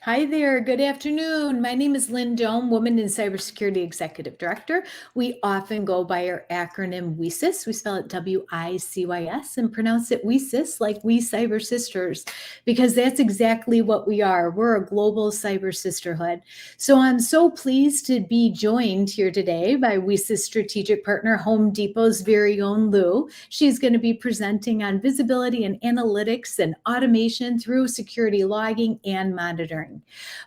Hi there. Good afternoon. My name is Lynn Dome, Woman in Cybersecurity Executive Director. We often go by our acronym WiCyS. We spell it WICYS and pronounce it WiCyS, like we cyber sisters, because that's exactly what we are. We're a global cyber sisterhood. So I'm so pleased to be joined here today by WiCyS strategic partner, Home Depot's very own Lu. She's going to be presenting on visibility and analytics and automation through security logging and monitoring.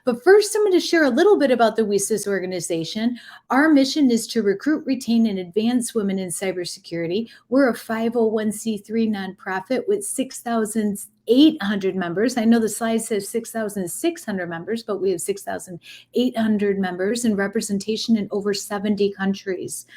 But first, I'm going to share a little bit about the WiCyS organization. Our mission is to recruit, retain, and advance women in cybersecurity. We're a 501c3 nonprofit with 6,800 members. I know the slide says 6,600 members, but we have 6,800 members and representation in over 70 countries.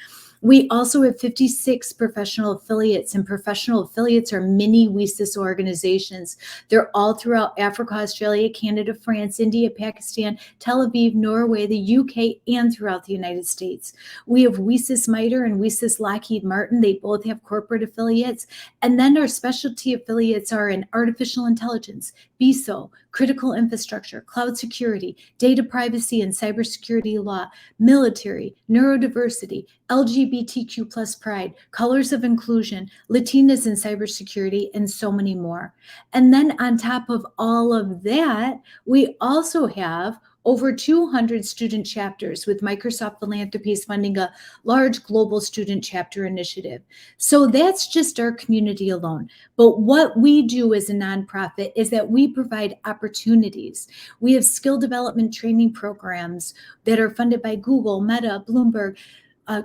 We also have 56 professional affiliates, and professional affiliates are mini WiCyS organizations. They're all throughout Africa, Australia, Canada, France, India, Pakistan, Tel Aviv, Norway, the UK, and throughout the United States. We have WiCyS MITRE and WiCyS Lockheed Martin. They both have corporate affiliates. And then our specialty affiliates are in artificial intelligence, BISO, critical infrastructure, cloud security, data privacy and cybersecurity law, military, neurodiversity, LGBTQ plus pride, colors of inclusion, Latinas in cybersecurity, and so many more. And then on top of all of that, we also have over 200 student chapters, with Microsoft Philanthropies funding a large global student chapter initiative. So that's just our community alone. But what we do as a nonprofit is that we provide opportunities. We have skill development training programs that are funded by Google, Meta, Bloomberg,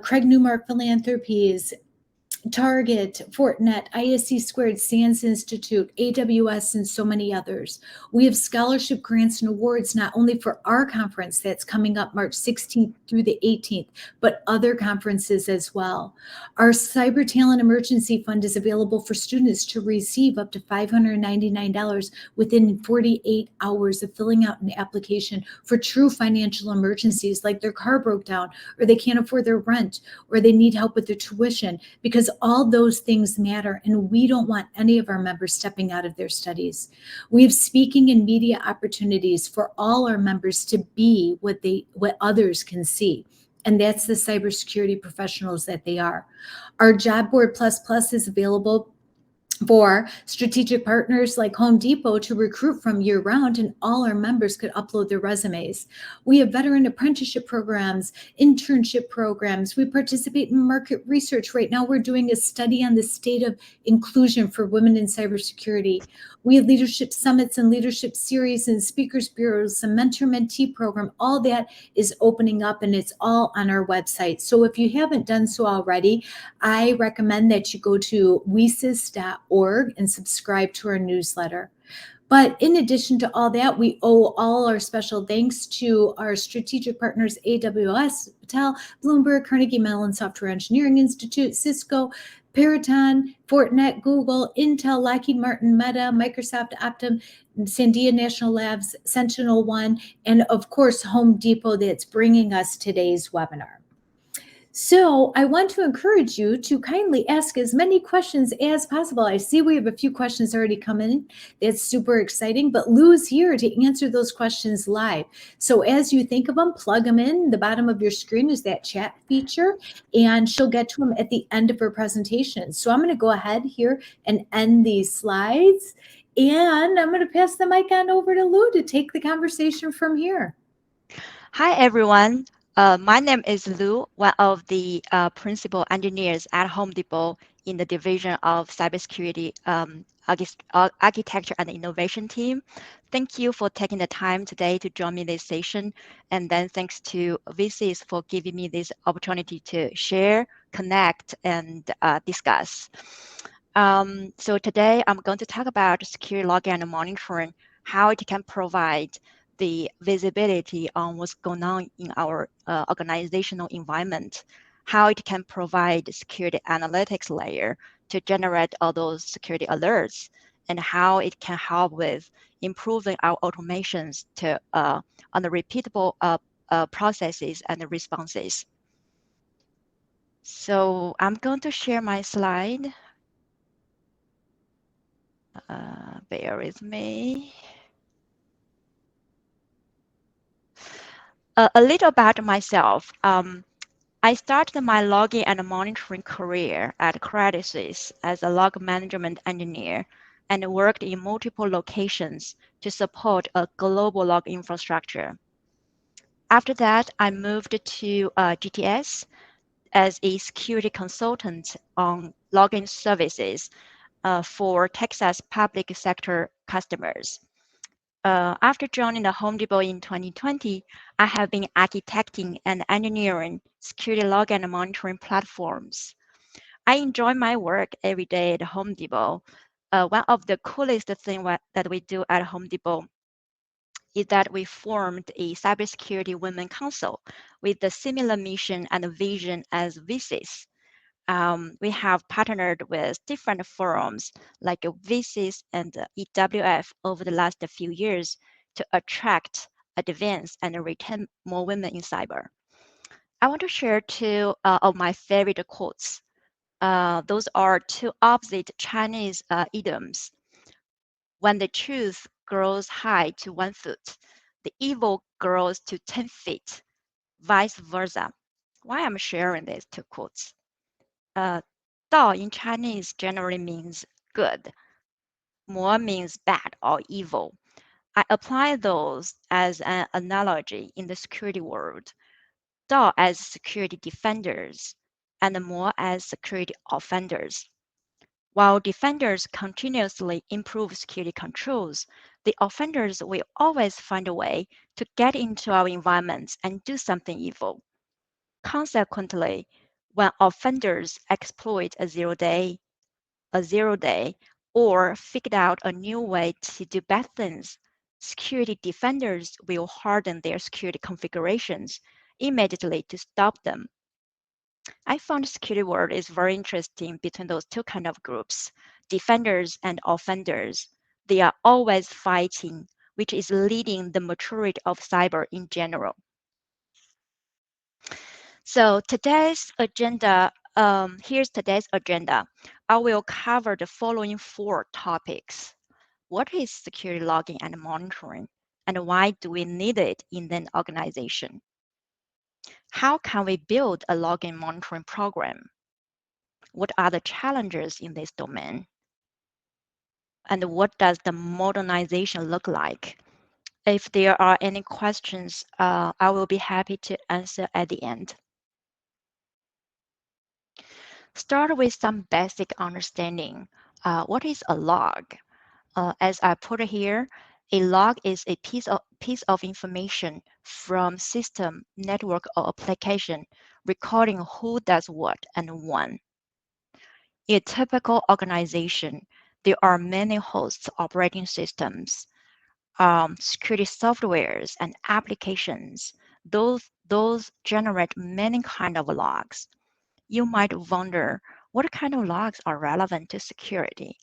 Craig Newmark Philanthropies, Target, Fortinet, ISC Squared, SANS Institute, AWS, and so many others. We have scholarship grants and awards not only for our conference that's coming up March 16th through the 18th, but other conferences as well. Our Cyber Talent Emergency Fund is available for students to receive up to $599 within 48 hours of filling out an application for true financial emergencies, like their car broke down, or they can't afford their rent, or they need help with their tuition, because all those things matter, and we don't want any of our members stepping out of their studies. We have speaking and media opportunities for all our members to be what others can see, and that's the cybersecurity professionals that they are. Our Job Board Plus Plus is available for strategic partners like Home Depot to recruit from year-round, and all our members could upload their resumes. We have veteran apprenticeship programs, internship programs. We participate in market research. Right now, we're doing a study on the state of inclusion for women in cybersecurity. We have leadership summits and leadership series and speakers bureaus, a mentor-mentee program. All that is opening up, and it's all on our website. So if you haven't done so already, I recommend that you go to WiCyS.org and subscribe to our newsletter. But in addition to all that, we owe all our special thanks to our strategic partners, AWS, Patel, Bloomberg, Carnegie Mellon Software Engineering Institute, Cisco, Peraton, Fortinet, Google, Intel, Lockheed Martin, Meta, Microsoft, Optum, Sandia National Labs, SentinelOne, and of course, Home Depot, that's bringing us today's webinar. So I want to encourage you to kindly ask as many questions as possible. I see we have a few questions already come in. That's super exciting, but Lou's here to answer those questions live. So as you think of them, plug them in. The bottom of your screen is that chat feature, and she'll get to them at the end of her presentation. So I'm going to go ahead here and end these slides, and I'm going to pass the mic on over to Lu to take the conversation from here. Hi, everyone. My name is Lu, one of the principal engineers at Home Depot in the division of cybersecurity architecture and innovation team. Thank you for taking the time today to join me this session. And then thanks to WiCyS for giving me this opportunity to share, connect, and discuss. So today I'm going to talk about security logging and monitoring, how it can provide the visibility on what's going on in our organizational environment, how it can provide security analytics layer to generate all those security alerts, and how it can help with improving our automations to on the repeatable processes and the responses. So I'm going to share my slide. Bear with me. A little about myself. I started my logging and monitoring career at Credit Suisse as a log management engineer and worked in multiple locations to support a global log infrastructure. After that, I moved to GTS as a security consultant on logging services for Texas public sector customers. After joining the Home Depot in 2020, I have been architecting and engineering security log and monitoring platforms. I enjoy my work every day at Home Depot. One of the coolest things that we do at Home Depot is that we formed a cybersecurity women council with a similar mission and vision as WiCyS. We have partnered with different forums like WiCyS and EWF over the last few years to attract, advance, and retain more women in cyber. I want to share two of my favorite quotes. Those are two opposite Chinese idioms. When the truth grows high to 1 foot, the evil grows to 10 feet, vice versa. Why I'm sharing these two quotes? 道 in Chinese generally means good. 魔 means bad or evil. I apply those as an analogy in the security world. 道 as security defenders and 魔 as security offenders. While defenders continuously improve security controls, the offenders will always find a way to get into our environments and do something evil. Consequently, when offenders exploit a zero-day, or figured out a new way to do bad things, security defenders will harden their security configurations immediately to stop them. I found security world is very interesting between those two kind of groups, defenders and offenders. They are always fighting, which is leading the maturity of cyber in general. So today's agenda, here's today's agenda. I will cover the following 4 topics. What is security logging and monitoring? And why do we need it in an organization? How can we build a logging monitoring program? What are the challenges in this domain? And what does the modernization look like? If there are any questions, I will be happy to answer at the end. Start with some basic understanding. What is a log? As I put here, a log is a piece of information from system, network, or application recording who does what and when. In a typical organization, there are many hosts operating systems, security softwares, and applications. Those generate many kind of logs. You might wonder what kind of logs are relevant to security.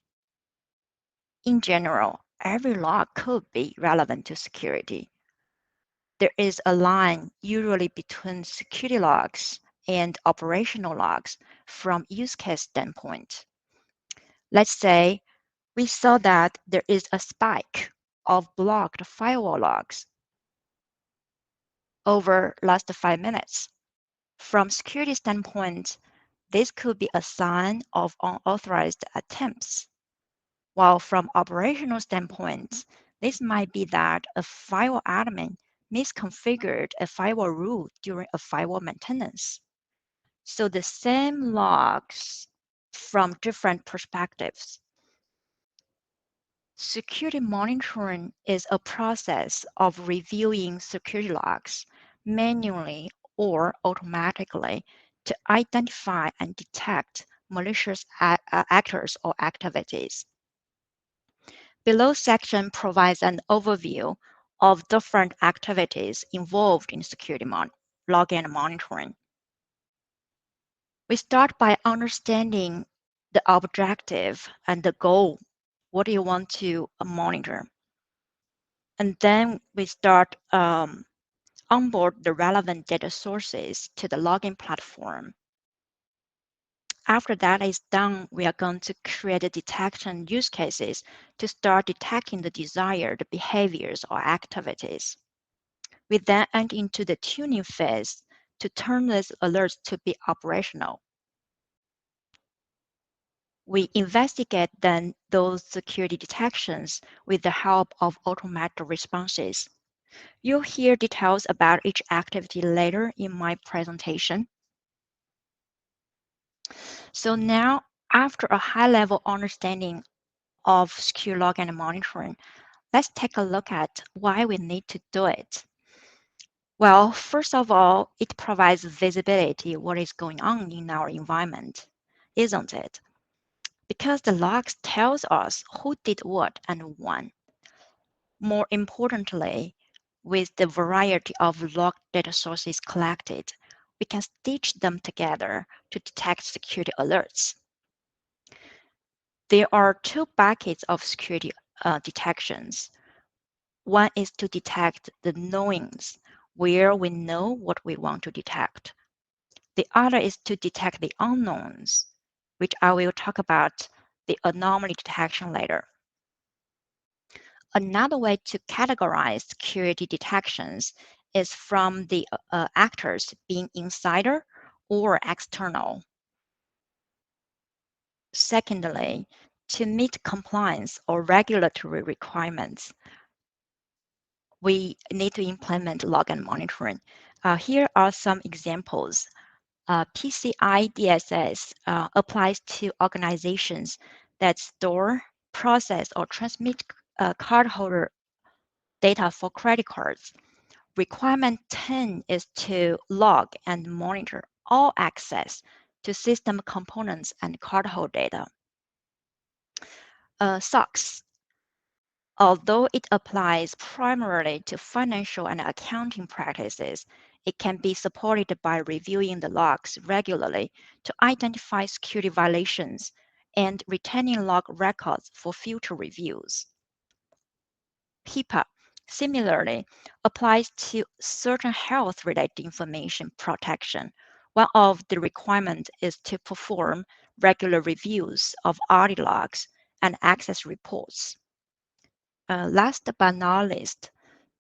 In general, every log could be relevant to security. There is a line usually between security logs and operational logs from use case standpoint. Let's say we saw that there is a spike of blocked firewall logs over last 5 minutes. From security standpoint, this could be a sign of unauthorized attempts. While from operational standpoint, this might be that a firewall admin misconfigured a firewall rule during a firewall maintenance. So the same logs from different perspectives. Security monitoring is a process of reviewing security logs manually or automatically to identify and detect malicious actors or activities. Below section provides an overview of different activities involved in security logging and monitoring. We start by understanding the objective and the goal. What do you want to monitor? And then we start onboard the relevant data sources to the logging platform. After that is done, we are going to create a detection use cases to start detecting the desired behaviors or activities. We then enter into the tuning phase to turn these alerts to be operational. We investigate then those security detections with the help of automated responses. You'll hear details about each activity later in my presentation. So now, after a high-level understanding of secure log and monitoring, let's take a look at why we need to do it. Well, first of all, it provides visibility what is going on in our environment, isn't it? Because the logs tells us who did what and when. More importantly, with the variety of log data sources collected, we can stitch them together to detect security alerts. There are two buckets of security detections. One is to detect the knowings, where we know what we want to detect. The other is to detect the unknowns, which I will talk about the anomaly detection later. Another way to categorize security detections is from the actors being insider or external. Secondly, to meet compliance or regulatory requirements, we need to implement log and monitoring. Here are some examples. PCI DSS applies to organizations that store, process, or transmit cardholder data for credit cards. Requirement 10 is to log and monitor all access to system components and cardholder data. SOX, although it applies primarily to financial and accounting practices, it can be supported by reviewing the logs regularly to identify security violations and retaining log records for future reviews. HIPAA similarly applies to certain health-related information protection. One of the requirements is to perform regular reviews of audit logs and access reports. Last but not least,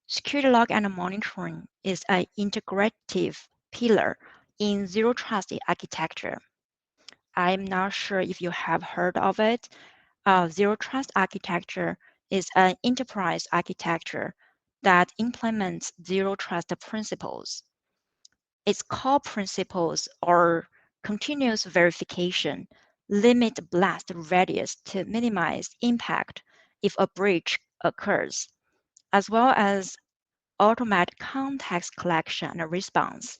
security log and monitoring is an integrative pillar in zero trust architecture. I'm not sure if you have heard of it. Zero trust architecture is an enterprise architecture that implements zero trust principles. Its core principles are continuous verification, limit blast radius to minimize impact if a breach occurs, as well as automatic context collection and response.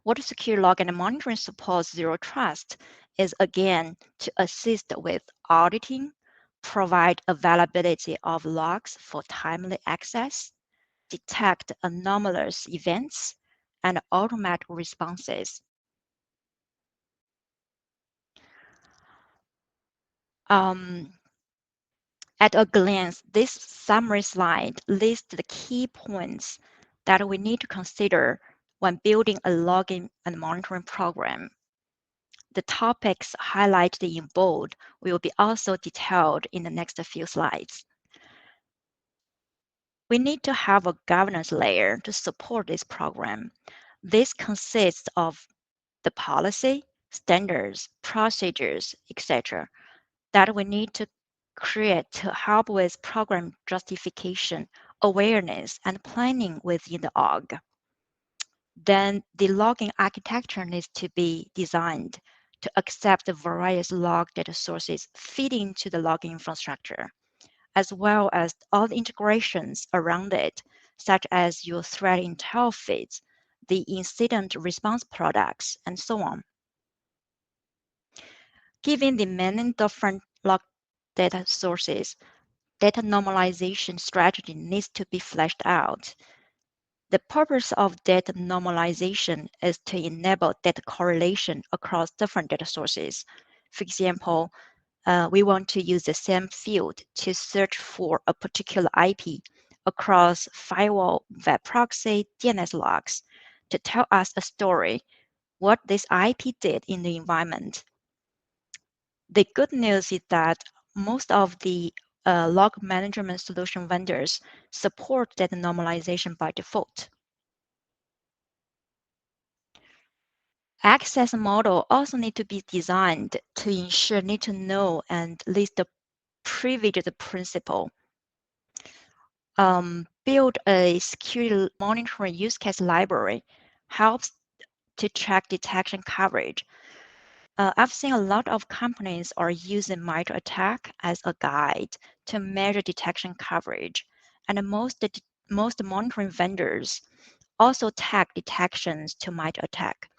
What secure log and monitoring supports zero trust is again to assist with auditing, provide availability of logs for timely access, detect anomalous events, and automatic responses. At a glance, this summary slide lists the key points that we need to consider when building a logging and monitoring program. The topics highlighted in bold will be also detailed in the next few slides. We need to have a governance layer to support this program. This consists of the policy, standards, procedures, etc. that we need to create to help with program justification, awareness, and planning within the org. Then the logging architecture needs to be designed to accept the various log data sources feeding into the logging infrastructure, as well as all the integrations around it, such as your threat intel feeds, the incident response products, and so on. Given the many different log data sources, data normalization strategy needs to be fleshed out. The purpose of data normalization is to enable data correlation across different data sources. For example, we want to use the same field to search for a particular IP across firewall, web proxy, DNS logs to tell us a story, what this IP did in the environment. The good news is that most of the log management solution vendors support data normalization by default. Access model also need to be designed to ensure need to know and list the privileged principal. Build a security monitoring use case library helps to track detection coverage. I've seen a lot of companies are using MITRE ATT&CK as a guide to measure detection coverage, and most monitoring vendors also tag detections to MITRE ATT&CK.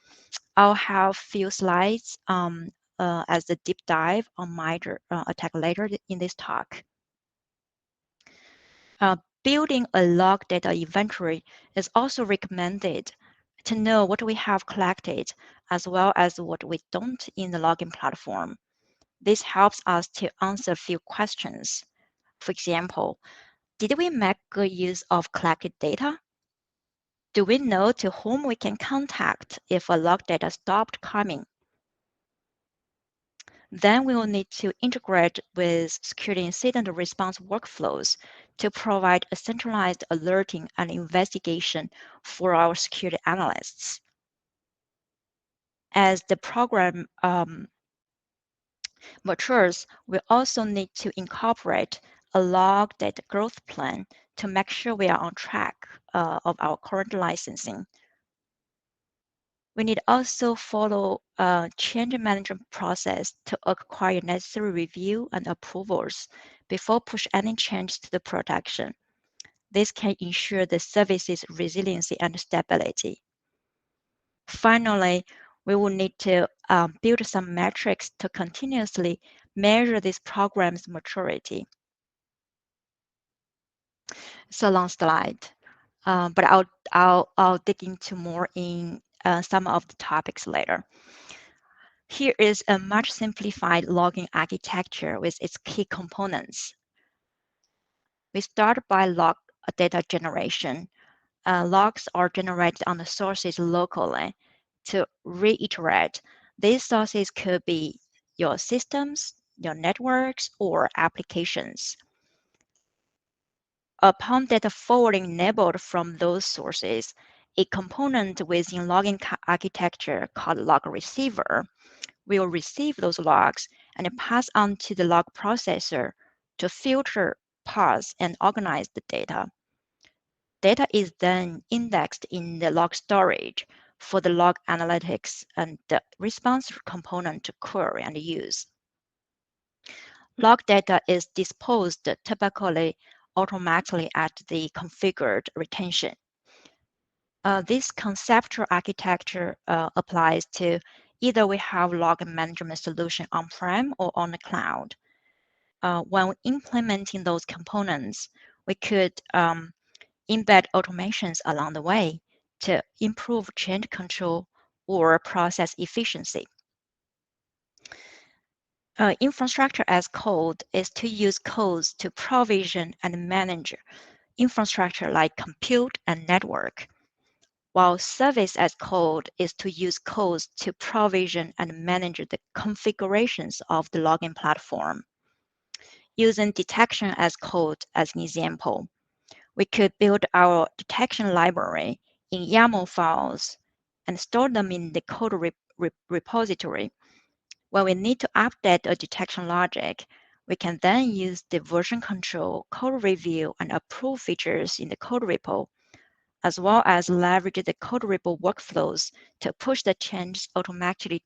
I'll have few slides as a deep dive on MITRE ATT&CK later in this talk. Building a log data inventory is also recommended to know what we have collected as well as what we don't in the logging platform. This helps us to answer a few questions. For example, did we make good use of collected data? Do we know to whom we can contact if a log data stopped coming? Then we will need to integrate with security incident response workflows to provide a centralized alerting and investigation for our security analysts. As the program matures, we also need to incorporate a log data growth plan to make sure we are on track of our current licensing. We need also follow a change management process to acquire necessary review and approvals before push any change to the production. This can ensure the service's resiliency and stability. Finally, we will need to build some metrics to continuously measure this program's maturity. So long slide, but I'll dig into more in some of the topics later. Here is a much simplified logging architecture with its key components. We start by log data generation. Logs are generated on the sources locally. To reiterate, these sources could be your systems, your networks, or applications. Upon data forwarding enabled from those sources, a component within logging architecture called log receiver will receive those logs and pass on to the log processor to filter, parse, and organize the data. Data is then indexed in the log storage for the log analytics and the response component to query and use. Log data is disposed typically automatically at the configured retention. This conceptual architecture applies to either we have log management solution on-prem or on the cloud. When implementing those components, we could embed automations along the way to improve change control or process efficiency. Infrastructure as code is to use codes to provision and manage infrastructure like compute and network, while service as code is to use codes to provision and manage the configurations of the logging platform. Using detection as code as an example, we could build our detection library in YAML files and store them in the code repository. When we need to update a detection logic, we can then use the version control, code review, and approve features in the code repo, as well as leverage the code repo workflows to push the changes automatically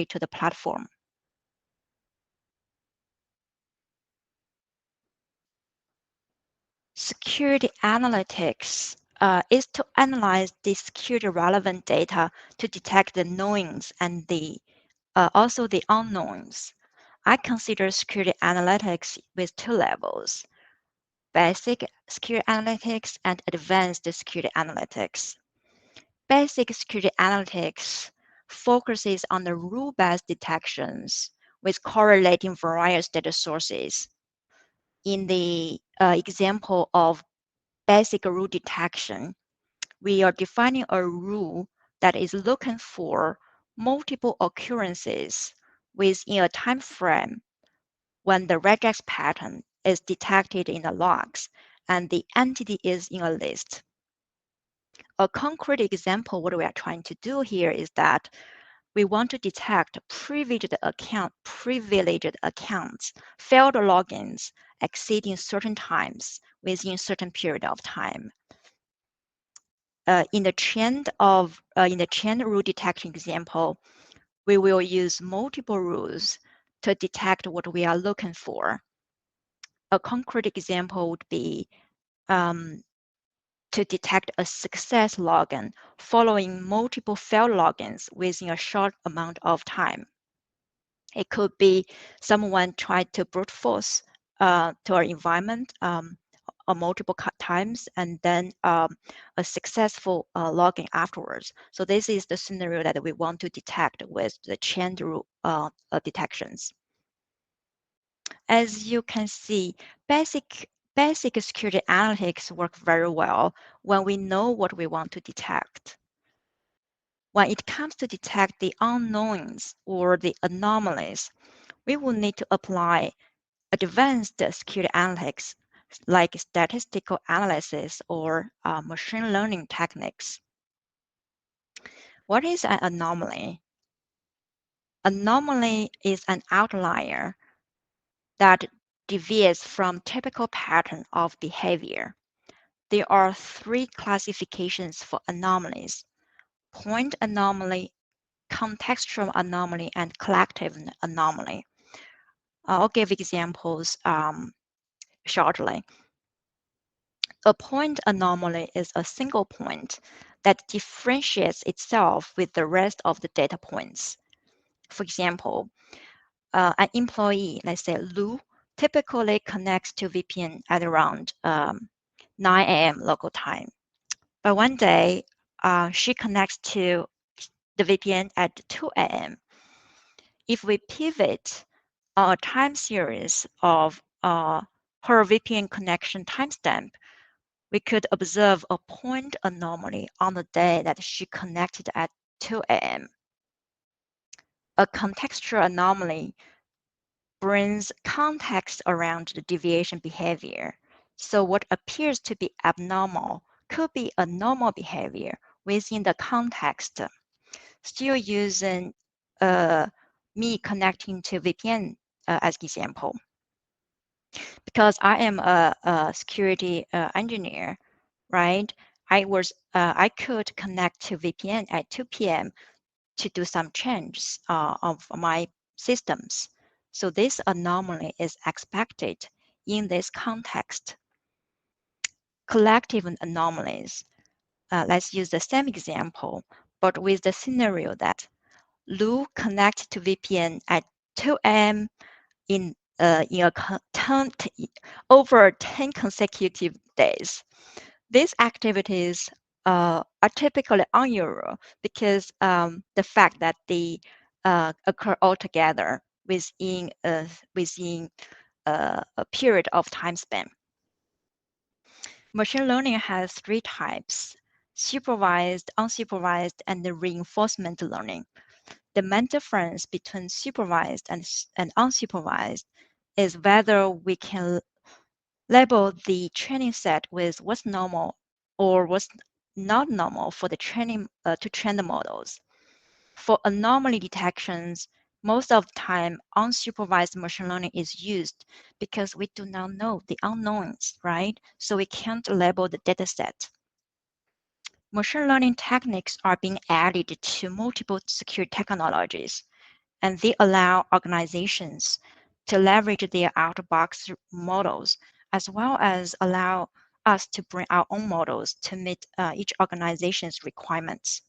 to the platform. Security analytics is to analyze the security relevant data to detect the knowns and also the unknowns. I consider security analytics with two levels: basic security analytics and advanced security analytics. Basic security analytics focuses on the rule-based detections with correlating various data sources. In the example of basic rule detection, we are defining a rule that is looking for multiple occurrences within a time frame when the regex pattern is detected in the logs, and the entity is in a list. A concrete example, what we are trying to do here is that we want to detect privileged accounts, failed logins exceeding certain times within certain period of time. In the chain rule detection example, we will use multiple rules to detect what we are looking for. A concrete example would be to detect a success login following multiple failed logins within a short amount of time. It could be someone tried to brute force to our environment multiple times and then a successful login afterwards. So this is the scenario that we want to detect with the chain rule detections. As you can see, basic security analytics work very well when we know what we want to detect. When it comes to detect the unknowns or the anomalies, we will need to apply advanced security analytics like statistical analysis or machine learning techniques. What is an anomaly? Anomaly is an outlier that deviates from typical pattern of behavior. There are three classifications for anomalies: point anomaly, contextual anomaly, and collective anomaly. I'll give examples shortly. A point anomaly is a single point that differentiates itself with the rest of the data points. For example, an employee, let's say Lu, typically connects to VPN at around 9 a.m. local time. But one day, she connects to the VPN at 2 a.m. If we pivot a time series of her VPN connection timestamp, we could observe a point anomaly on the day that she connected at 2 a.m. A contextual anomaly brings context around the deviation behavior. So what appears to be abnormal could be a normal behavior within the context. Still using me connecting to VPN as example. Because I am a security engineer, right? I could connect to VPN at 2 p.m. to do some changes of my systems. So this anomaly is expected in this context. Collective anomalies. Let's use the same example, but with the scenario that Lu connects to VPN at 2 a.m. in over 10 consecutive days. These activities are typically unusual because the fact that they occur all together within a period of time span. Machine learning has three types: supervised, unsupervised, and the reinforcement learning. The main difference between supervised and unsupervised is whether we can label the training set with what's normal or what's not normal for the training to train the models. For anomaly detections, most of the time, unsupervised machine learning is used because we do not know the unknowns, right? So we can't label the dataset. Machine learning techniques are being added to multiple security technologies, and they allow organizations to leverage their out-of-box models, as well as allow us to bring our own models to meet each organization's requirements.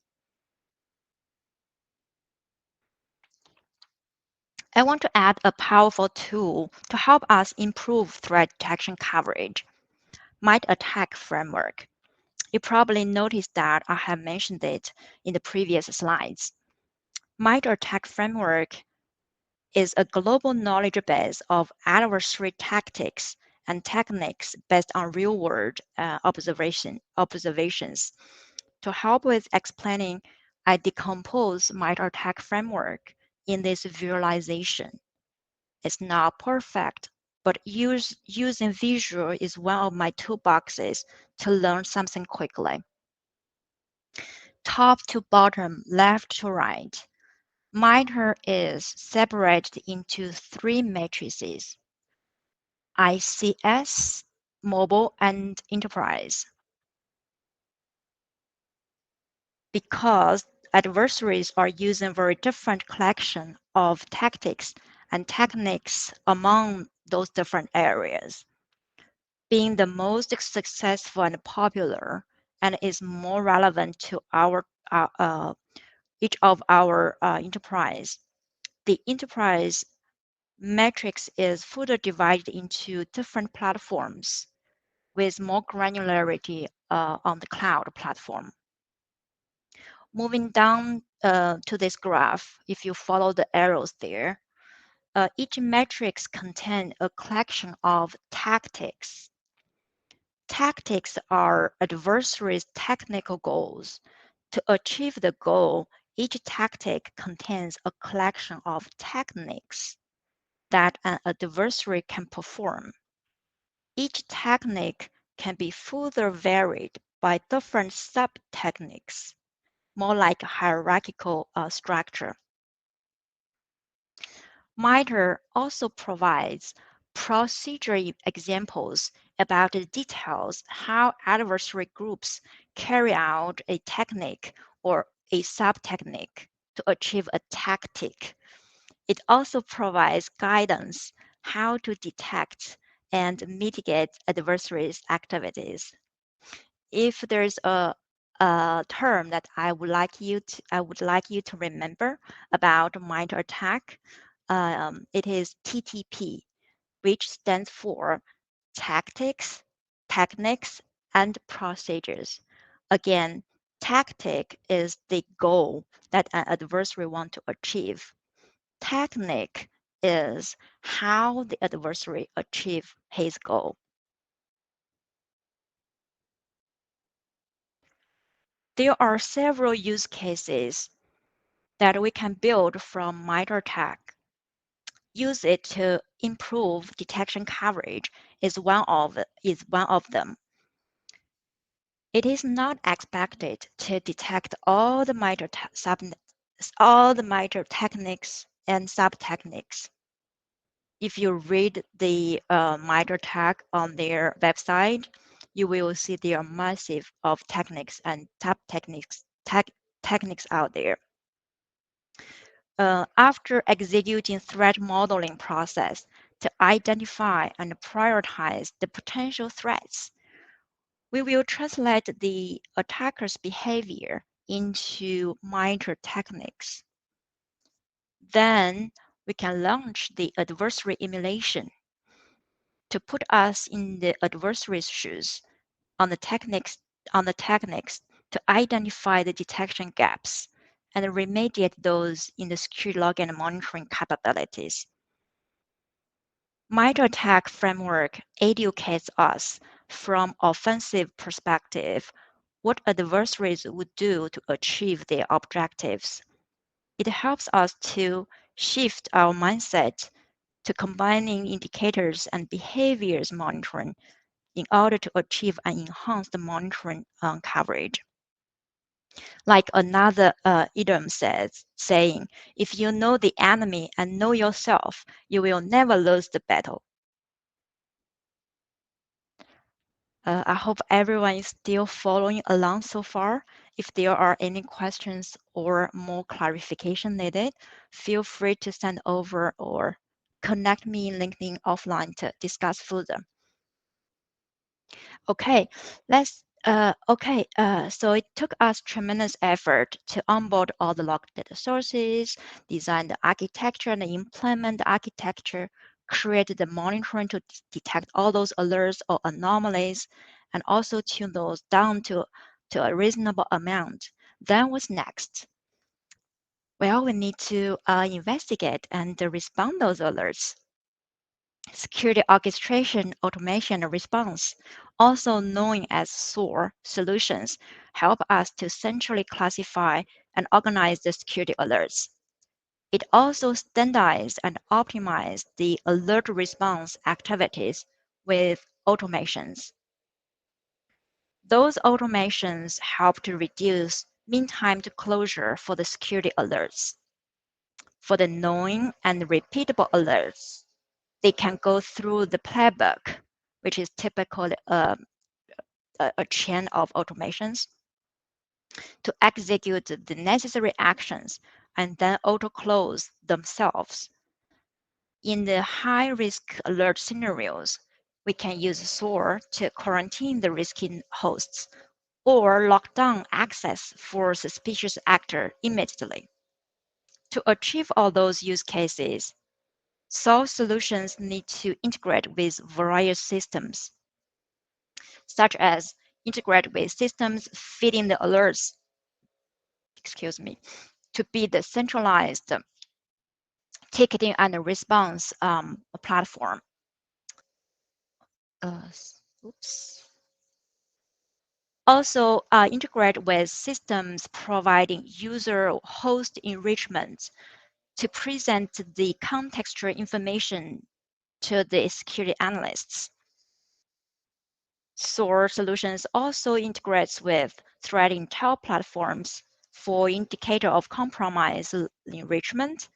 I want to add a powerful tool to help us improve threat detection coverage: MITRE framework. You probably noticed that I have mentioned it in the previous slides. MITRE framework is a global knowledge base of adversary tactics and techniques based on real-world observations. To help with explaining, I decompose MITRE framework in this visualization. It's not perfect, but using visual is one of my toolboxes to learn something quickly. Top to bottom, left to right. MITRE is separated into 3 matrices: ICS, mobile, and enterprise. Because adversaries are using very different collection of tactics and techniques among those different areas, being the most successful and popular and is more relevant to each of our enterprise. The enterprise matrix is further divided into different platforms with more granularity on the cloud platform. Moving down to this graph, if you follow the arrows there, each matrix contains a collection of tactics. Tactics are adversaries' technical goals. To achieve the goal, each tactic contains a collection of techniques that an adversary can perform. Each technique can be further varied by different sub-techniques, more like a hierarchical structure. MITRE also provides procedure examples about the details how adversary groups carry out a technique or a sub-technique to achieve a tactic. It also provides guidance how to detect and mitigate adversaries' activities. If there's a term that I would like you to remember about MITRE attack, it is TTP, which stands for tactics, techniques, and procedures. Again, tactic is the goal that an adversary wants to achieve. Technique is how the adversary achieve his goal. There are several use cases that we can build from MITRE attack. Use it to improve detection coverage is one of them. It is not expected to detect all the MITRE techniques and sub-techniques. If you read the MITRE attack on their website, you will see there are massive of techniques and sub-techniques techniques out there. After executing threat modeling process to identify and prioritize the potential threats, we will translate the attacker's behavior into MITRE techniques. Then we can launch the adversary emulation to put us in the adversary's shoes on the techniques to identify the detection gaps and remediate those in the security log and monitoring capabilities. MITRE attack framework educates us from offensive perspective what adversaries would do to achieve their objectives. It helps us to shift our mindset to combining indicators and behaviors monitoring in order to achieve an enhanced monitoring coverage. Like another idiom saying, if you know the enemy and know yourself, you will never lose the battle. I hope everyone is still following along so far. If there are any questions or more clarification needed, feel free to send over or connect me in LinkedIn offline to discuss further. Okay, so it took us tremendous effort to onboard all the log data sources, design the architecture and implement the architecture, create the monitoring to detect all those alerts or anomalies, and also tune those down to a reasonable amount. Then what's next? Well, we need to investigate and respond those alerts. Security orchestration, automation, and response, also known as SOAR solutions, help us to centrally classify and organize the security alerts. It also standardizes and optimizes the alert response activities with automations. Those automations help to reduce mean time to closure for the security alerts. For the known and repeatable alerts, they can go through the playbook, which is typically a chain of automations, to execute the necessary actions and then auto-close themselves. In the high-risk alert scenarios, we can use SOAR to quarantine the risky hosts or lock down access for suspicious actor immediately. To achieve all those use cases, SOAR solutions need to integrate with various systems, such as integrate with systems feeding the alerts, to be the centralized ticketing and response platform. Oops. Also, integrate with systems providing user host enrichment to present the contextual information to the security analysts. SOAR solutions also integrates with threat intel platforms for indicator of compromise enrichment,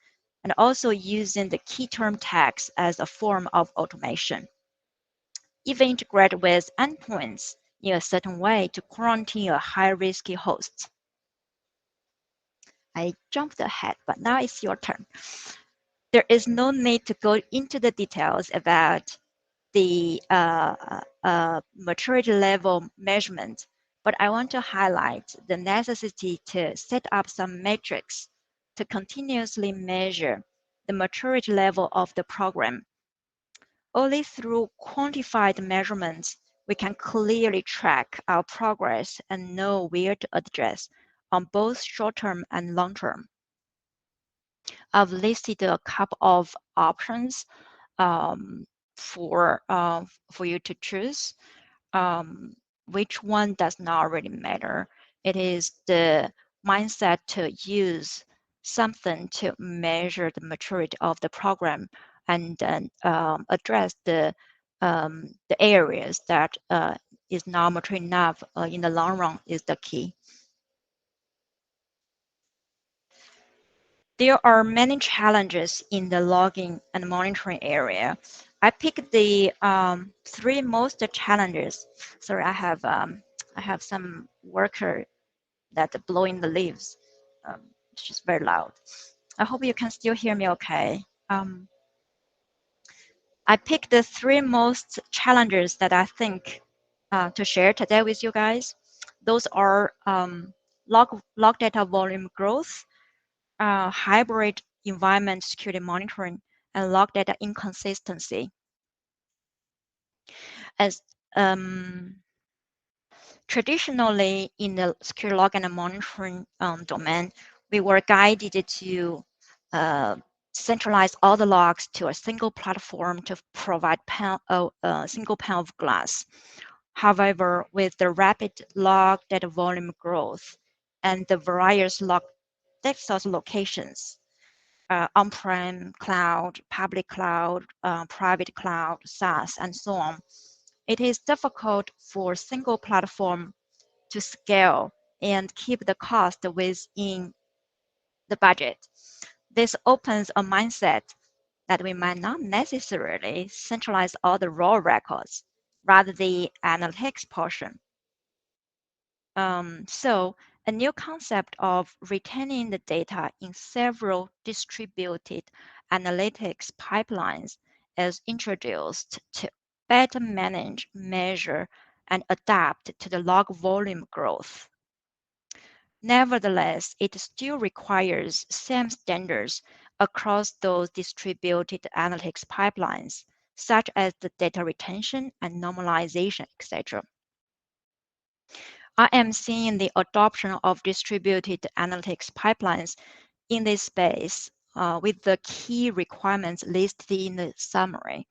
and also using the key term tags as a form of automation. Even integrate with endpoints in a certain way to quarantine a high-risky host. I jumped ahead, but now it's your turn. There is no need to go into the details about the maturity level measurement, but I want to highlight the necessity to set up some metrics to continuously measure the maturity level of the program. Only through quantified measurements, we can clearly track our progress and know where to address on both short-term and long-term. I've listed a couple of options for you to choose. Which one does not really matter. It is the mindset to use something to measure the maturity of the program and then address the areas that is not mature enough in the long run is the key. There are many challenges in the logging and monitoring area. I picked the 3 most challenges. Sorry, I have some worker that blowing the leaves. It's just very loud. I hope you can still hear me okay. I picked the 3 most challenges that I think to share today with you guys. Those are log data volume growth, hybrid environment security monitoring, and log data inconsistency. As traditionally in the secure log and monitoring domain, we were guided to centralize all the logs to a single platform to provide a single pane of glass. However, with the rapid log data volume growth and the various log data source locations, on-prem cloud, public cloud, private cloud, SaaS, and so on, it is difficult for a single platform to scale and keep the cost within the budget. This opens a mindset that we might not necessarily centralize all the raw records, rather the analytics portion. So a new concept of retaining the data in several distributed analytics pipelines is introduced to better manage, measure, and adapt to the log volume growth. Nevertheless, it still requires SIEM standards across those distributed analytics pipelines, such as the data retention and normalization, etc. I am seeing the adoption of distributed analytics pipelines in this space with the key requirements listed in the summary.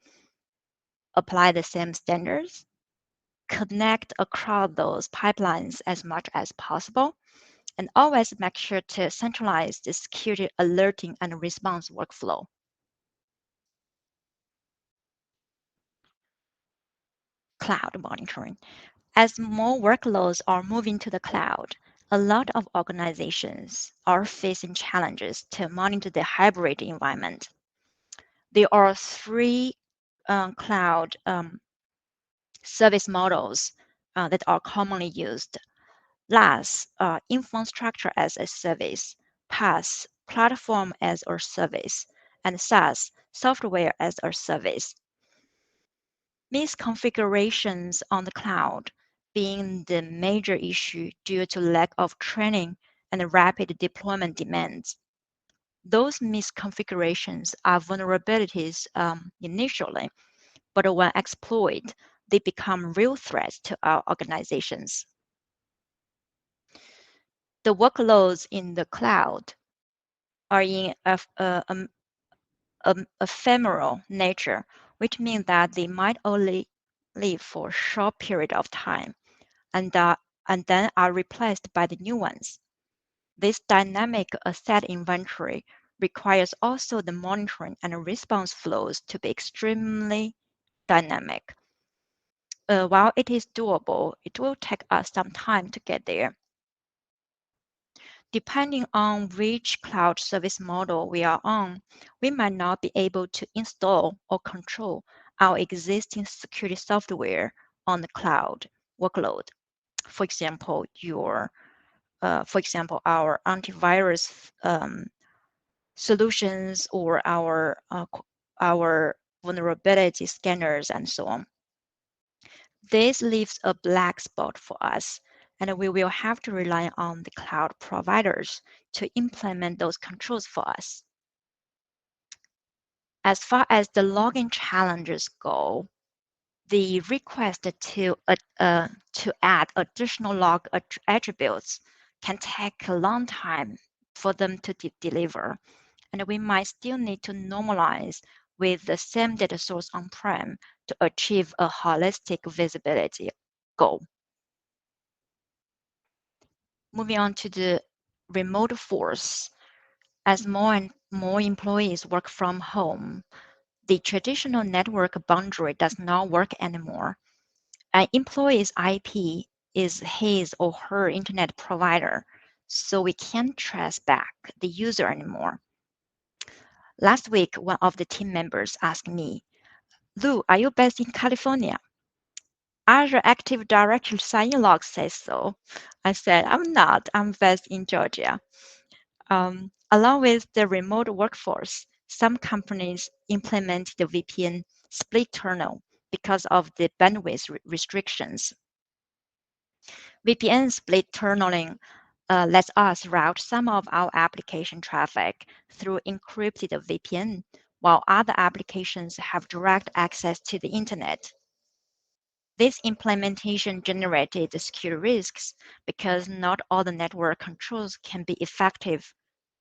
Apply the same standards, connect across those pipelines as much as possible, and always make sure to centralize the security alerting and response workflow. Cloud monitoring. As more workloads are moving to the cloud, a lot of organizations are facing challenges to monitor the hybrid environment. There are three cloud service models that are commonly used. LaaS, infrastructure as a service, PaaS, platform as a service, and SaaS, software as a service. Misconfigurations on the cloud being the major issue due to lack of training and rapid deployment demands. Those misconfigurations are vulnerabilities initially, but when exploited, they become real threats to our organizations. The workloads in the cloud are in ephemeral nature, which means that they might only live for a short period of time and then are replaced by the new ones. This dynamic asset inventory requires also the monitoring and response flows to be extremely dynamic. While it is doable, it will take us some time to get there. Depending on which cloud service model we are on, we might not be able to install or control our existing security software on the cloud workload. For example, our antivirus solutions or our vulnerability scanners and so on. This leaves a black spot for us, and we will have to rely on the cloud providers to implement those controls for us. As far as the login challenges go, the request to add additional log attributes can take a long time for them to deliver, and we might still need to normalize with the same data source on-prem to achieve a holistic visibility goal. Moving on to the remote force. As more and more employees work from home, the traditional network boundary does not work anymore. An employee's IP is his or her internet provider, so we can't trace back the user anymore. Last week, one of the team members asked me, "Lu, are you based in California?" "Azure Active Directory sign-in log says so." I said, "I'm not. I'm based in Georgia." Along with the remote workforce, some companies implemented the VPN split tunnel because of the bandwidth restrictions. VPN split tunneling lets us route some of our application traffic through encrypted VPN, while other applications have direct access to the internet. This implementation generated security risks because not all the network controls can be effective,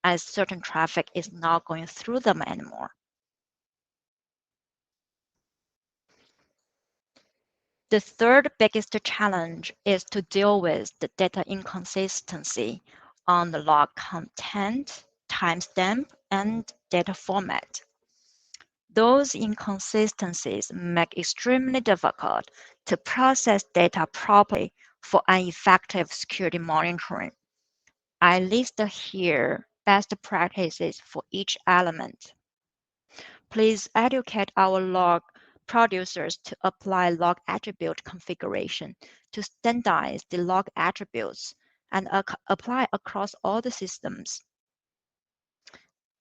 as certain traffic is not going through them anymore. The third biggest challenge is to deal with the data inconsistency on the log content, timestamp, and data format. Those inconsistencies make it extremely difficult to process data properly for an effective security monitoring. I list here best practices for each element. Please educate our log producers to apply log attribute configuration to standardize the log attributes and apply across all the systems.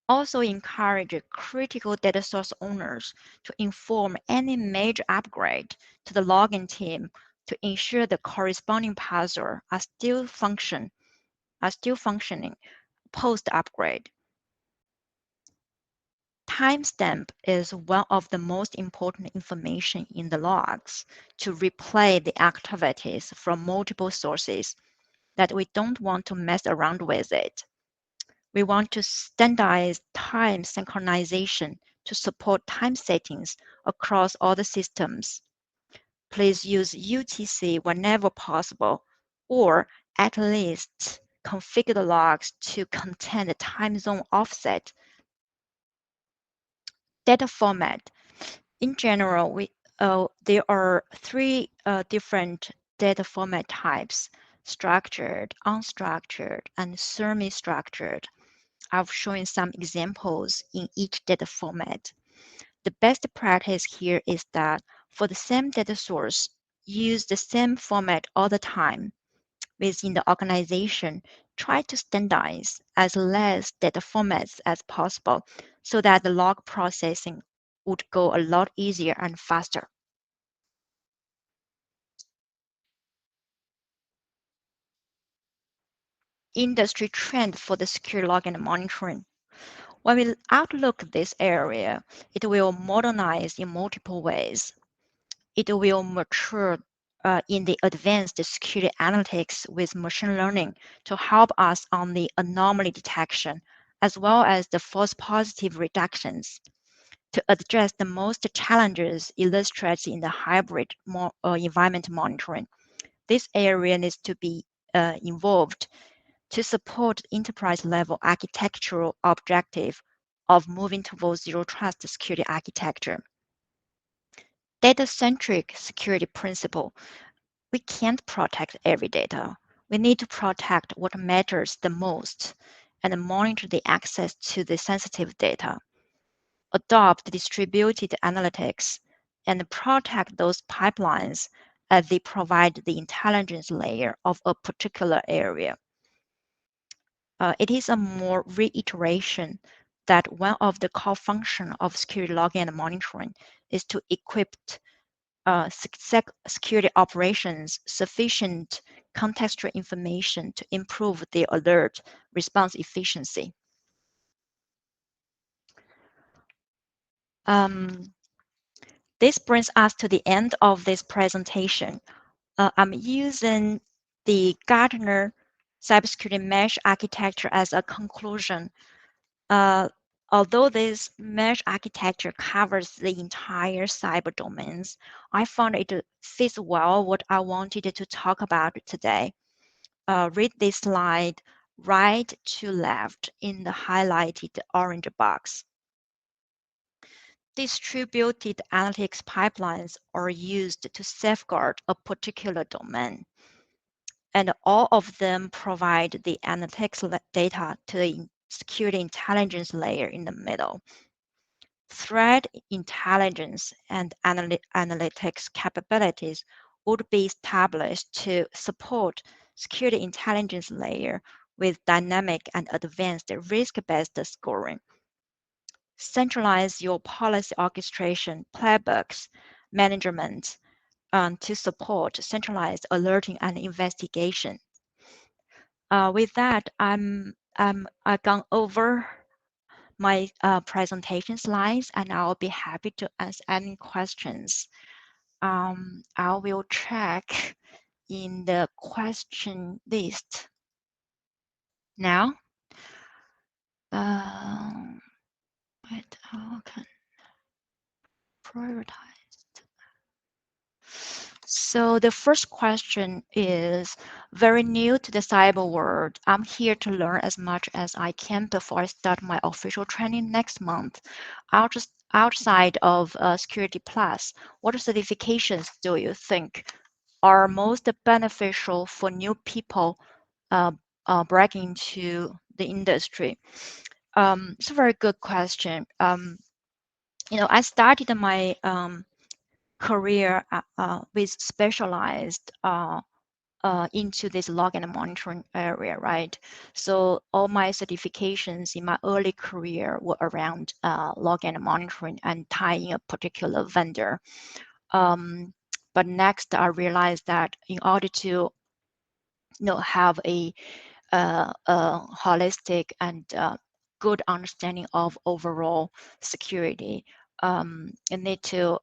Also encourage critical data source owners to inform any major upgrade to the logging team to ensure the corresponding parser are still functioning post-upgrade. Timestamp is one of the most important information in the logs to replay the activities from multiple sources that we don't want to mess around with it. We want to standardize time synchronization to support time settings across all the systems. Please use UTC whenever possible, or at least configure the logs to contain the time zone offset. Data format. In general, there are three different data format types: structured, unstructured, and semi-structured. I've shown some examples in each data format. The best practice here is that for the same data source, use the same format all the time. Within the organization, try to standardize as less data formats as possible so that the log processing would go a lot easier and faster. Industry trend for the secure log and monitoring. When we outlook this area, it will modernize in multiple ways. It will mature in the advanced security analytics with machine learning to help us on the anomaly detection, as well as the false positive reductions. To address the most challenges illustrated in the hybrid environment monitoring, this area needs to be involved to support enterprise-level architectural objective of moving towards zero trust security architecture. Data-centric security principle. We can't protect every data. We need to protect what matters the most and monitor the access to the sensitive data. Adopt distributed analytics and protect those pipelines as they provide the intelligence layer of a particular area. It is a more reiteration that one of the core functions of security logging and monitoring is to equip security operations sufficient contextual information to improve their alert response efficiency. This brings us to the end of this presentation. I'm using the Gartner cybersecurity mesh architecture as a conclusion. Although this mesh architecture covers the entire cyber domains, I found it fits well what I wanted to talk about today. Read this slide right to left in the highlighted orange box. Distributed analytics pipelines are used to safeguard a particular domain, and all of them provide the analytics data to the security intelligence layer in the middle. Threat intelligence and analytics capabilities would be established to support security intelligence layer with dynamic and advanced risk-based scoring. Centralize your policy orchestration, playbooks, management to support centralized alerting and investigation. With that, I've gone over my presentation slides, and I'll be happy to answer any questions. I will check in the question list now. How can prioritize? So the first question is very new to the cyber world. I'm here to learn as much as I can before I start my official training next month. Outside of Security Plus, what certifications do you think are most beneficial for new people breaking into the industry? It's a very good question. I started my career with specialized into this log and monitoring area, right? So all my certifications in my early career were around log and monitoring and tying a particular vendor. But next, I realized that in order to have a holistic and good understanding of overall security, we need to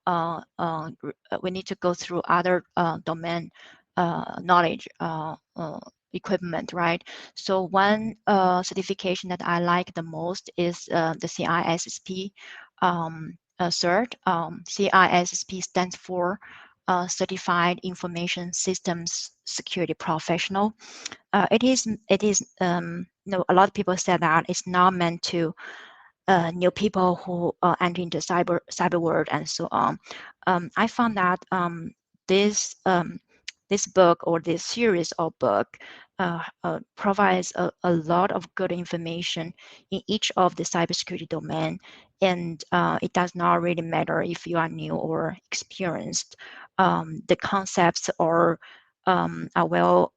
go through other domain knowledge equipment, right? So one certification that I like the most is the CISSP cert. CISSP stands for certified information systems security professional. It is a lot of people said that it's not meant to new people who enter into cyber world and so on. I found that this this book or this series of book provides a lot of good information in each of the cybersecurity domain, and it does not really matter if you are new or experienced. The concepts are well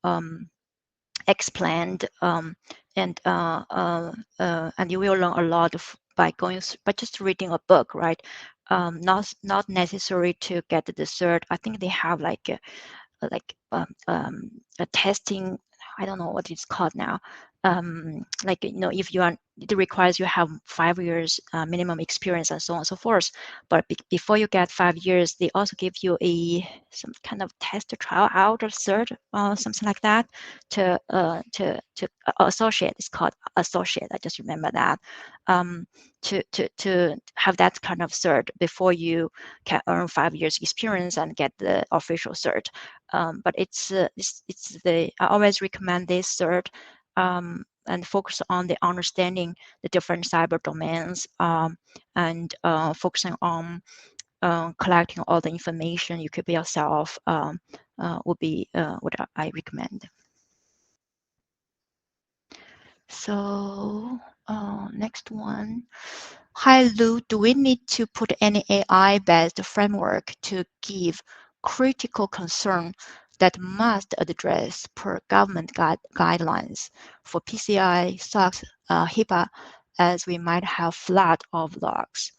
explained, and you will learn a lot by just reading a book, right? Not necessary to get the cert. I think they have like a testing. I don't know what it's called now. Like if you are, it requires you have 5 years minimum experience and so on and so forth. But before you get 5 years, they also give you some kind of test trial out or cert, something like that, to associate. It's called associate. I just remember that. To have that kind of cert before you can earn 5 years experience and get the official cert. But it's I always recommend this cert, and focus on the understanding the different cyber domains, and focusing on collecting all the information you could be yourself, would be what I recommend. So next one. Hi Lu, do we need to put any AI-based framework to give critical concern that must address per government guidelines for PCI, SOX, HIPAA, as we might have flood of logs?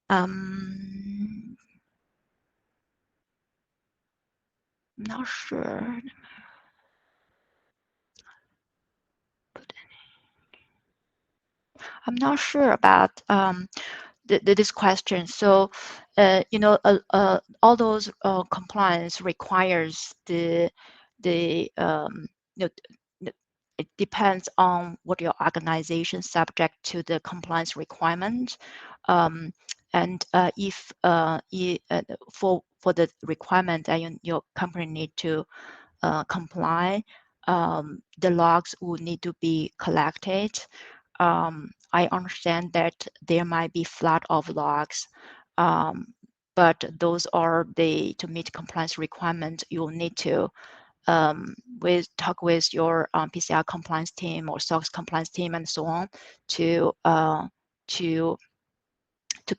I'm not sure. I'm not sure about this question. So, all those compliance requires it depends on what your organization subject to the compliance requirement, and if for the requirement that your company need to comply, the logs will need to be collected. I understand that there might be flood of logs, but those are to meet compliance requirements. You'll need to talk with your PCI compliance team or SOX compliance team and so on to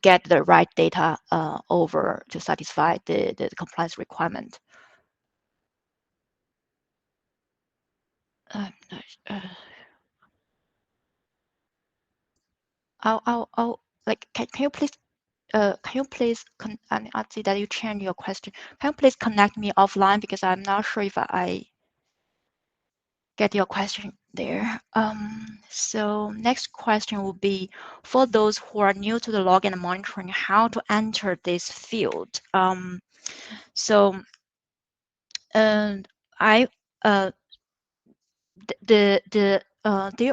get the right data over to satisfy the compliance requirement. I'll like, can you please I see that you changed your question. Can you please connect me offline, because I'm not sure if I get your question there. So next question will be, for those who are new to the login and monitoring, how to enter this field. There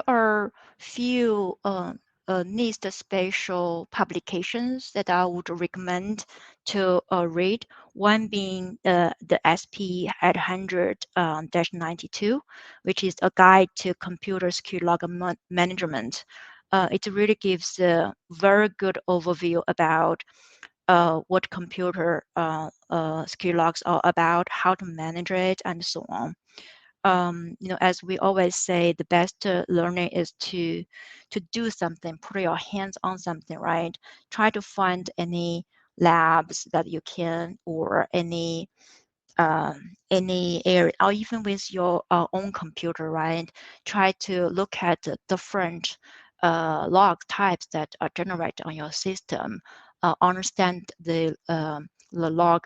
are few NIST special publications that I would recommend to read. One being the SP 800-92, which is a guide to computer security log management. It really gives a very good overview about what computer security logs are about, how to manage it, and so on. As we always say, the best learning is to do something, put your hands on something, right? Try to find any labs that you can, or any area, or even with your own computer, right? Try to look at the different log types that are generated on your system. Understand the log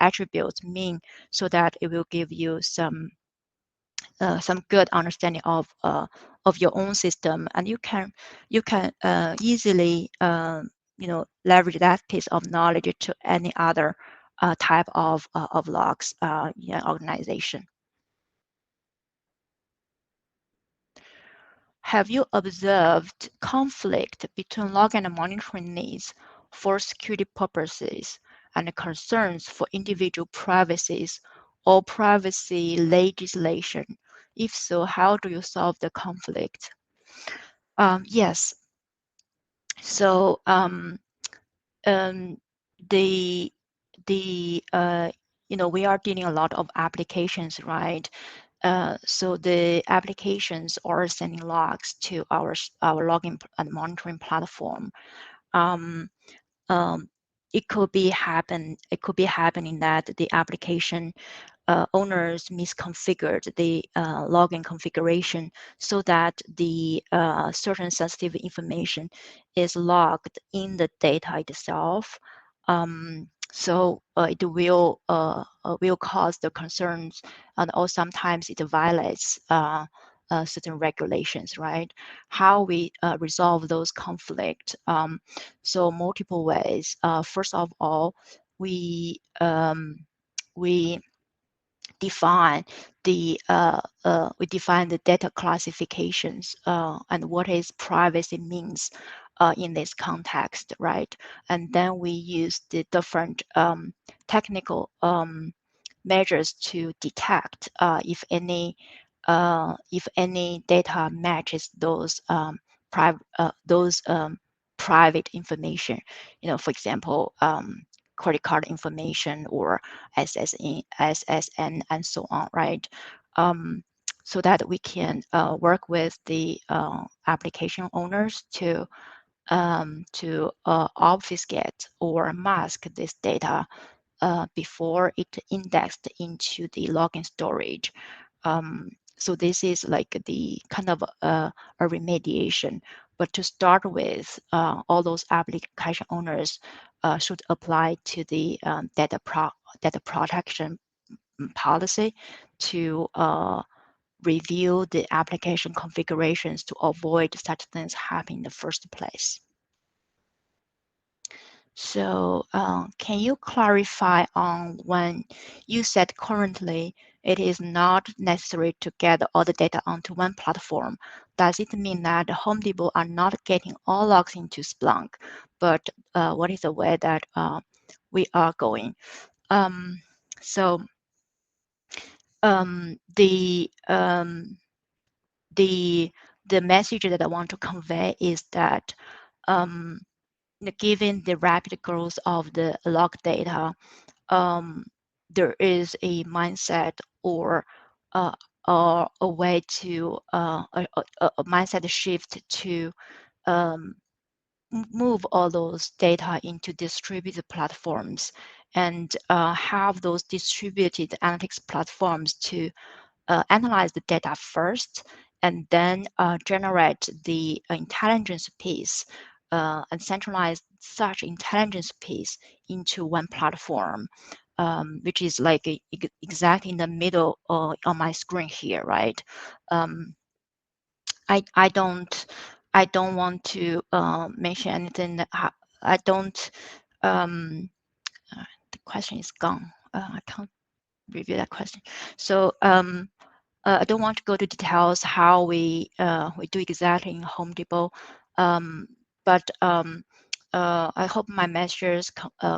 attributes mean, so that it will give you some good understanding of your own system, and you can easily leverage that piece of knowledge to any other type of logs organization. Have you observed conflict between log and monitoring needs for security purposes and concerns for individual privacies or privacy legislation? If so, how do you solve the conflict? Yes. So the we are dealing a lot of applications, right? So the applications are sending logs to our logging and monitoring platform. It could be happening that the application owners misconfigured the login configuration so that the certain sensitive information is logged in the data itself. So it will cause the concerns, or sometimes it violates certain regulations, right? How we resolve those conflicts? So multiple ways. First of all, we define the data classifications and what is privacy means in this context, right? And then we use the different technical measures to detect if any data matches those private information. For example, credit card information or SSN and so on, right? So that we can work with the application owners to obfuscate or mask this data before it indexed into the login storage. So this is like the kind of a remediation. But to start with, all those application owners should apply to the data protection policy to review the application configurations to avoid such things happening in the first place. So can you clarify on when you said currently it is not necessary to get all the data onto one platform? Does it mean that Home Depot are not getting all logs into Splunk? But what is the way that we are going? So the message that I want to convey is that given the rapid growth of the log data, there is a mindset or a way to a mindset shift to move all those data into distributed platforms and have those distributed analytics platforms to analyze the data first and then generate the intelligence piece and centralize such intelligence piece into one platform, which is like exactly in the middle on my screen here, right? I don't want to mention anything that I don't. The question is gone. I can't review that question. So I don't want to go to details how we do exactly in Home Depot, but I hope my messages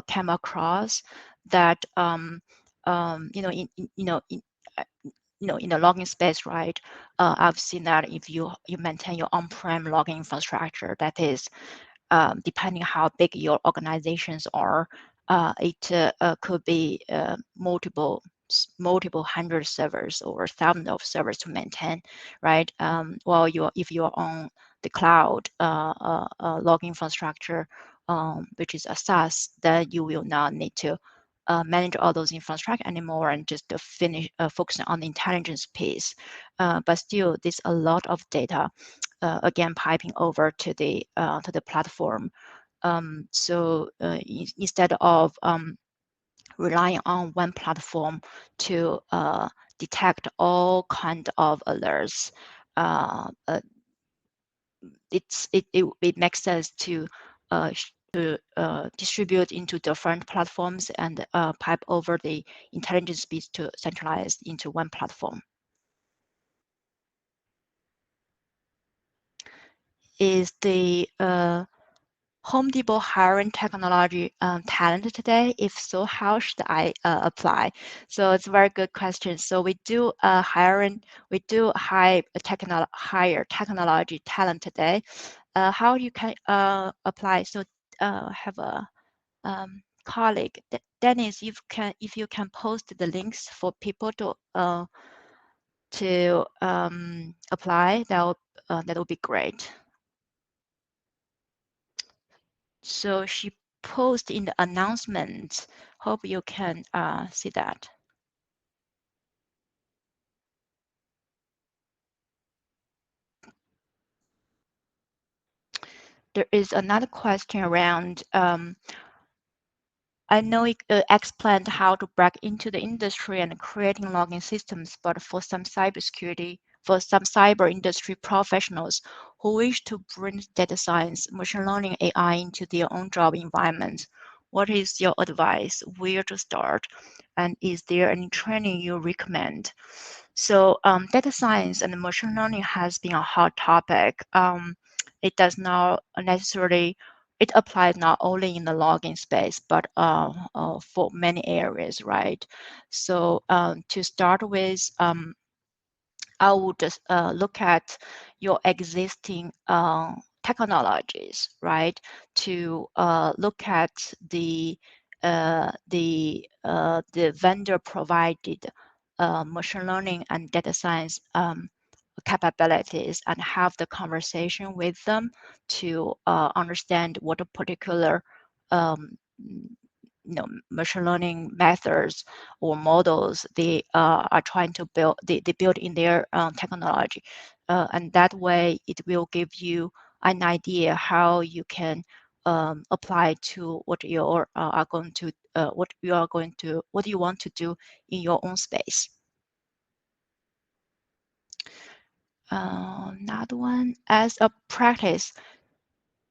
came across that in the logging space, right? I've seen that if you maintain your on-prem logging infrastructure, that is, depending how big your organizations are, it could be multiple hundred servers or thousands of servers to maintain, right? While if you're on the cloud logging infrastructure, which is a SaaS, then you will not need to manage all those infrastructure anymore and just finish focusing on the intelligence piece. But still, there's a lot of data, again, piping over to the platform. So instead of relying on one platform to detect all kind of alerts, it makes sense to distribute into different platforms and pipe over the intelligence piece to centralize into one platform. Is the Home Depot hiring technology talent today? If so, how should I apply? So it's a very good question. So we do hire technology talent today. How you can apply? So have a colleague, Dennis. If you can post the links for people to apply, that would be great. So she posted in the announcement. Hope you can see that. There is another question around. I know it explained how to break into the industry and creating logging systems, but for some cyber industry professionals who wish to bring data science, machine learning, AI into their own job environment, what is your advice? Where to start? And is there any training you recommend? So data science and machine learning has been a hot topic. It does not necessarily, it applies not only in the logging space, but for many areas, right? So to start with, I would just look at your existing technologies, right? To look at the vendor provided machine learning and data science capabilities and have the conversation with them to understand what a particular machine learning methods or models they are trying to build, they build in their technology. And that way it will give you an idea how you can apply to what you are going to, what you want to do in your own space. Another one, as a practice,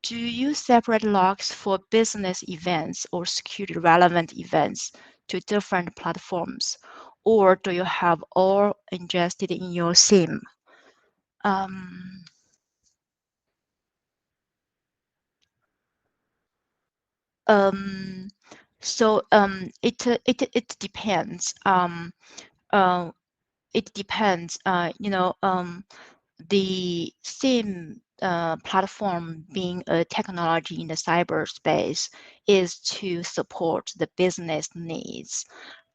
do you separate logs for business events or security relevant events to different platforms? Or do you have all ingested in your SIEM? It depends. It depends. The SIEM platform being a technology in the cyberspace is to support the business needs.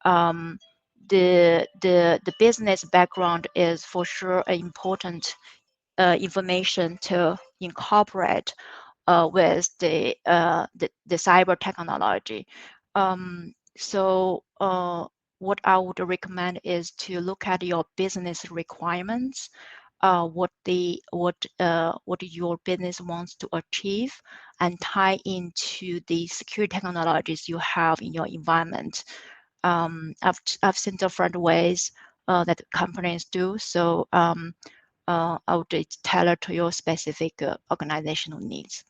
The business background is for sure an important information to incorporate with the cyber technology. So what I would recommend is to look at your business requirements, what your business wants to achieve, and tie into the security technologies you have in your environment. I've seen different ways that companies do. So I would tailor to your specific organizational needs.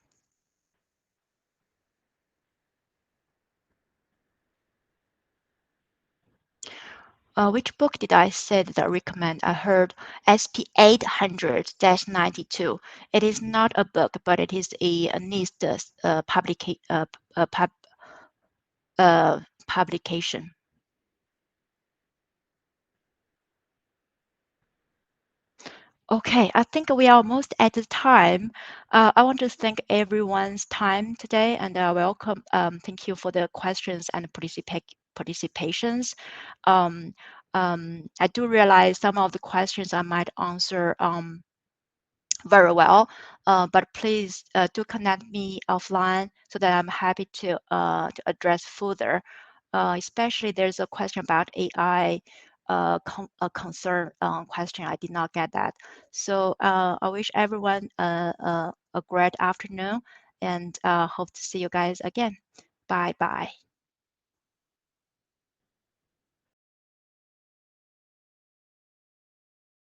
Which book did I say that I recommend? I heard SP 800-92. It is not a book, but it is a NIST publication. Okay, I think we are almost at the time. I want to thank everyone's time today and welcome. Thank you for the questions and participations. I do realize some of the questions I might answer very well, but please do connect me offline so that I'm happy to address further. Especially there's a question about AI, a concern question. I did not get that. So I wish everyone a great afternoon and hope to see you guys again. Bye bye.